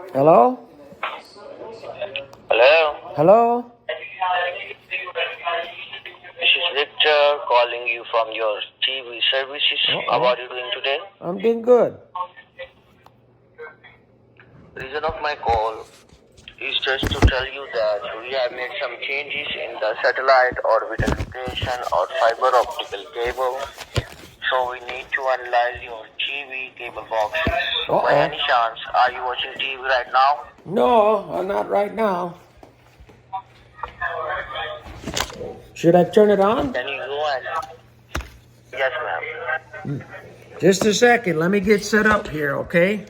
Hello? Hello, Hello? this is Victor calling you from your TV services. How are you doing today? I'm doing good. Reason of my call is just to tell you that we have made some changes in the satellite orbital location or fiber optical cable. So we need to analyze your TV cable boxes. So by any chance, are you watching TV right now? No, not right now. Should I turn it on? Can you go and... Yes, ma'am. Just a second. Let me get set up here, okay?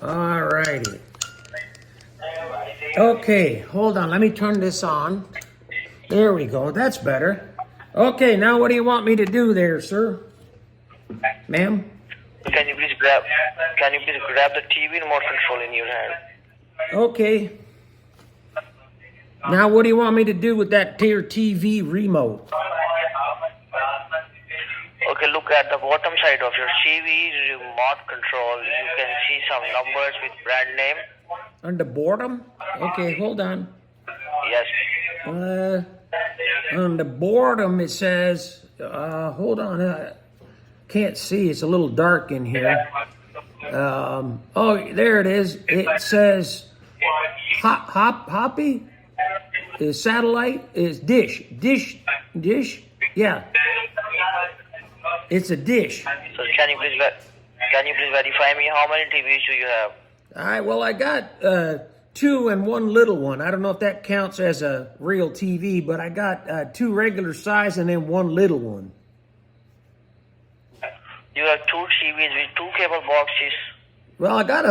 All righty. Okay, hold on. Let me turn this on. There we go. That's better. Okay, now what do you want me to do there, sir? Ma'am? Can you please grab the TV remote control in your hand? Okay. Now what do you want me to do with that tier TV remote? Okay, look at the bottom side of your TV remote control. You can see some numbers with brand name. On the bottom? Okay, hold on. Yes. On the bottom it says, hold on, can't see, it's a little dark in here. Oh, there it is. It says Hoppy is satellite, is dish, yeah. It's a dish. So can you please verify me how many TVs do you have? I got 2 and 1 little one. I don't know if that counts as a real TV, but I got 2 regular size and then 1 little one. You have 2 TVs with 2 cable boxes. Well, I got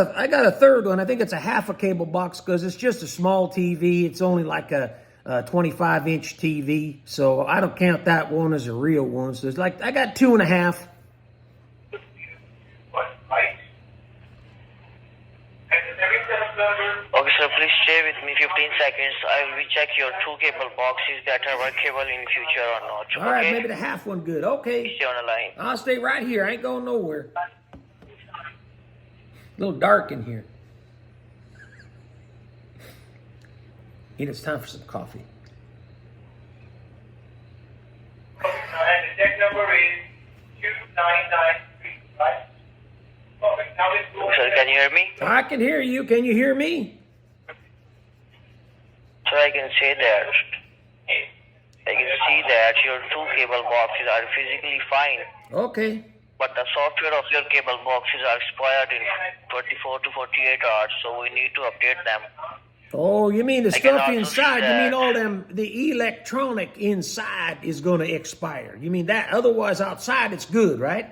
a third one. I think it's a half a cable box because it's just a small TV. It's only like a 25-inch TV, so I don't count that one as a real one. So it's like I got 2.5. Okay, sir, please stay with me 15 seconds. I will check your 2 cable boxes that are workable in future or not. All right, maybe the half one good. Okay. Stay on the line. I'll stay right here. I ain't going nowhere. A little dark in here. It's time for some coffee. And the check number is 2993, right? Perfect. Now let's go. Sir, can you hear me? I can hear you. Can you hear me? So I can say that your 2 cable boxes are physically fine. Okay. But the software of your cable boxes are expired in 24 to 48 hours, so we need to update them. Oh, you mean the I can stuff also inside? see You mean that. all the electronic inside is going to expire? You mean that? Otherwise, outside it's good, right?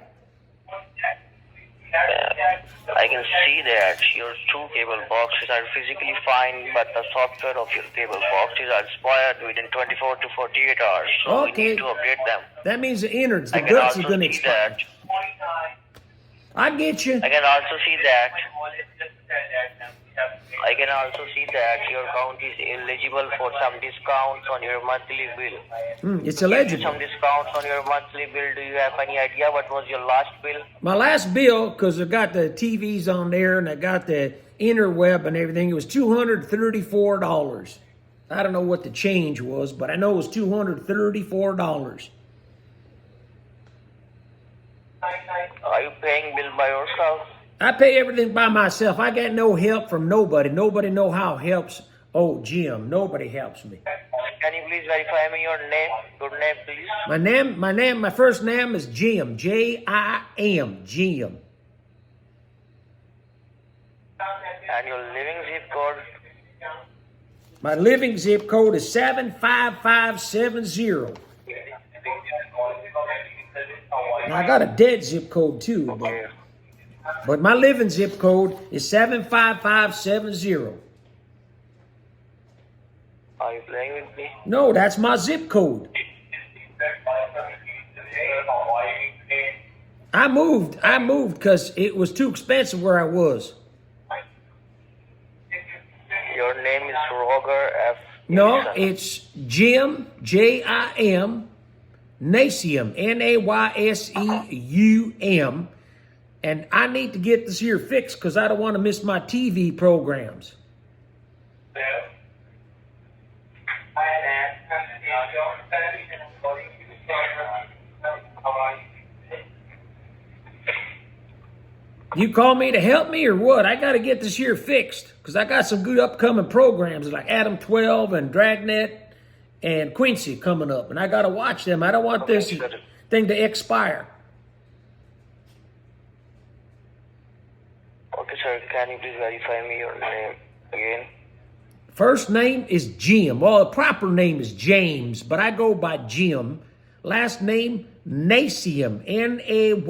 I can see that your 2 cable boxes are physically fine, but the software of your cable boxes are expired within 24 to 48 hours, so we Okay. need to update them. That means the innards, the I can guts also are going to see expire. that. I get you. I can also see that your account is eligible for some discounts on your monthly bill. It's Some eligible. discounts on your monthly bill. Do you have any idea what was your last bill? My last bill, because I got the TVs on there and I got the interweb and everything, it was $234. I don't know what the change was, but I know it was $234. Are you paying bill by yourself? I pay everything by myself. I got no help from nobody. Nobody know how helps. Oh, Jim, nobody helps me. Can you please verify me your name? Your name, please. My first name is Jim. Jim. Jim. And your living zip code? My living zip code is 75570. Now, I got a dead zip code too, but my living zip code is 75570. Are you playing with me? No, that's my zip code. I moved because it was too expensive where I was. Your name is Roger F. No, Nixon. it's Jim, Jim, Nasium, Nasyseum, And I need to get this here fixed because I don't want to miss my TV programs. You call me to help me or what? I got to get this here fixed because I got some good upcoming programs like Adam 12 and Dragnet and Quincy coming up. And I got to watch them. I don't want this thing to expire. Okay, sir. Can you please verify me your name again? First name is Jim. Well, the proper name is James, but I go by Jim. Last name, Nasium. Nayseum.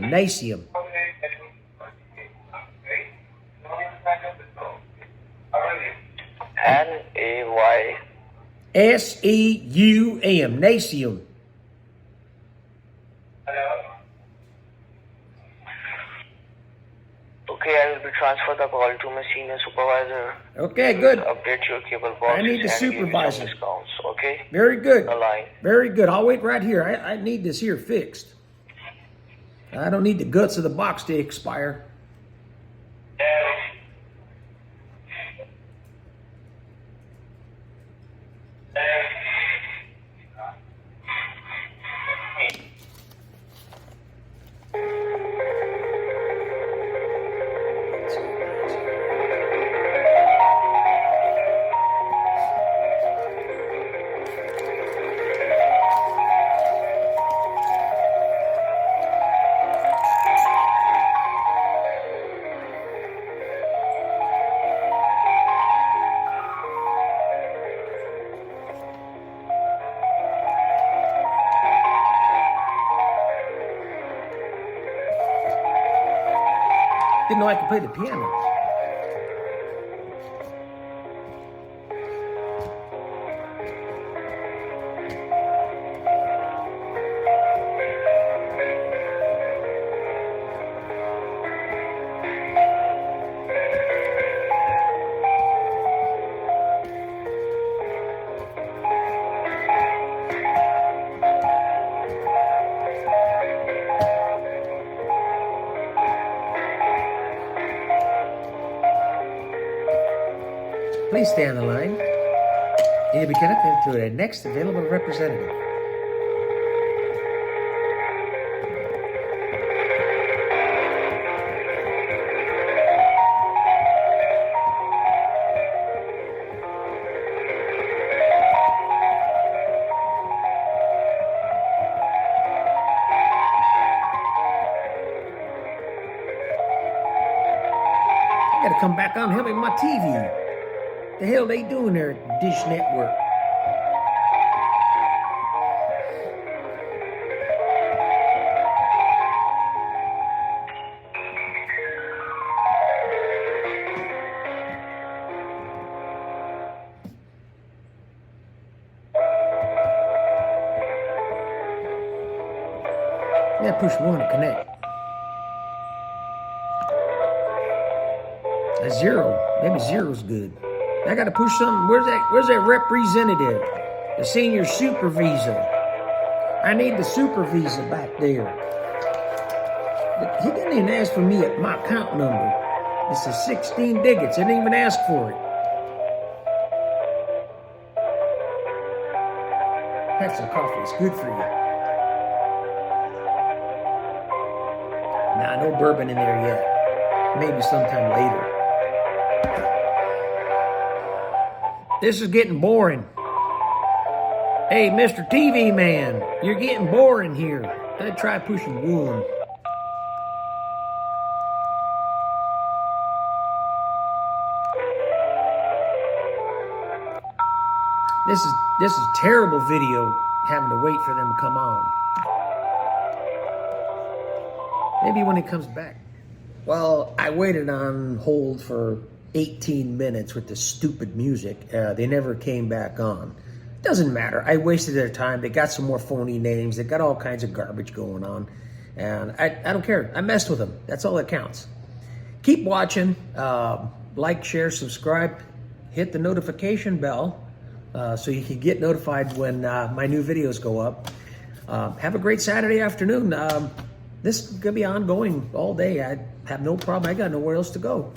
Nasium. N-A-Y. Seum. Nasium. Okay, I will be transfer the call to my senior supervisor. Okay, good. Update your cable box. I need the and give you some supervisor. discounts, okay? Very good. The line. Very good. I'll wait right here. I need this here fixed. I don't need the guts of the box to expire. Didn't know I could play the piano. Please stay on the line. You'll be connected to the next available representative. I gotta come back on and help me with my TV. The hell they doing there at Dish Network? Yeah, push 1 to connect. A 0. Maybe 0's good. I gotta push something. Where's that representative? The senior supervisor. I need the supervisor back there. He didn't even ask for me at my account number. This is 16 digits. He didn't even ask for it. Have some coffee. It's good for you. Nah, no bourbon in there yet. Maybe sometime later. This is getting boring. Hey, Mr. TV man, you're getting boring here. I'd try pushing 1. This is terrible video having to wait for them to come on. Maybe when it comes back. Well, I waited on hold for 18 minutes with the stupid music. They never came back on. Doesn't matter. I wasted their time. They got some more phony names. They got all kinds of garbage going on. And I don't care. I messed with them. That's all that counts. Keep watching. Like, share, subscribe. Hit the notification bell so you can get notified when my new videos go up. Have a great Saturday afternoon. This is going to be ongoing all day. I have no problem. I got nowhere else to go.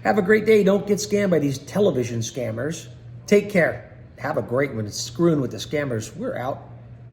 Have a great day. Don't get scammed by these television scammers. Take care. Have a great one. Screwing with the scammers. We're out.